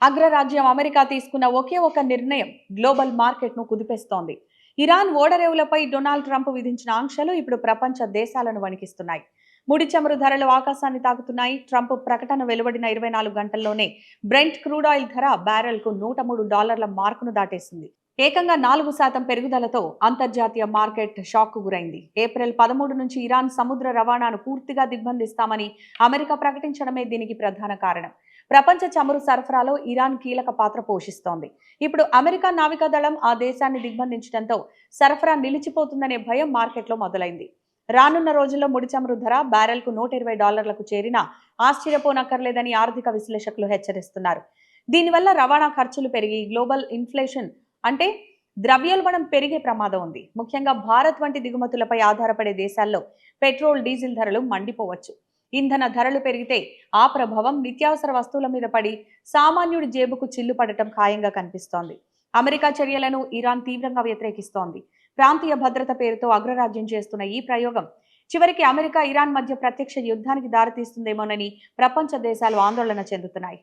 అగ్రరాజ్యం అమెరికా తీసుకున్న ఒకే ఒక నిర్ణయం గ్లోబల్ మార్కెట్ను కుదిపేస్తోంది. ఇరాన్ ఓడరేవులపై డొనాల్డ్ ట్రంప్ విధించిన ఆంక్షలు ఇప్పుడు ప్రపంచ దేశాలను వణికిస్తున్నాయి. ముడి చమురు ధరలు ఆకాశాన్ని తాకుతున్నాయి. ట్రంప్ ప్రకటన వెలువడిన 24 గంటల్లోనే బ్రెంట్ క్రూడ్ ఆయిల్ ధర బ్యారెల్కు $103 మార్కును దాటేసింది. ఏకంగా 4% పెరుగుదలతో అంతర్జాతీయ మార్కెట్ షాక్కు గురైంది. ఏప్రిల్ 13 నుంచి ఇరాన్ సముద్ర రవాణాను పూర్తిగా దిగ్బంధిస్తామని అమెరికా ప్రకటించడమే దీనికి ప్రధాన కారణం. ప్రపంచ చమురు సరఫరాలో ఇరాన్ కీలక పాత్ర పోషిస్తోంది. ఇప్పుడు అమెరికా నావికాదళం ఆ దేశాన్ని దిగ్బంధించడంతో సరఫరా నిలిచిపోతుందనే భయం మార్కెట్లో మొదలైంది. రానున్న రోజుల్లో ముడి చమురు ధర బ్యారెల్కు $120లకు చేరినా ఆశ్చర్యపోనక్కర్లేదని ఆర్థిక విశ్లేషకులు హెచ్చరిస్తున్నారు. దీనివల్ల రవాణా ఖర్చులు పెరిగి గ్లోబల్ ఇన్ఫ్లేషన్ అంటే ద్రవ్యోల్బణం పెరిగే ప్రమాదం ఉంది. ముఖ్యంగా భారత్ వంటి దిగుమతులపై ఆధారపడే దేశాల్లో పెట్రోల్, డీజిల్ ధరలు మండిపోవచ్చు. ఇంధన ధరలు పెరిగితే ఆ ప్రభావం నిత్యావసర వస్తువుల మీద పడి సామాన్యుడి జేబుకు చిల్లు పడటం ఖాయంగా కనిపిస్తోంది. అమెరికా చర్యలను ఇరాన్ తీవ్రంగా వ్యతిరేకిస్తోంది. ప్రాంతీయ భద్రత పేరుతో అగ్రరాజ్యం చేస్తున్న ఈ ప్రయోగం చివరికి అమెరికా, ఇరాన్ మధ్య ప్రత్యక్ష యుద్ధానికి దారితీస్తుందేమోనని ప్రపంచ దేశాలు ఆందోళన చెందుతున్నాయి.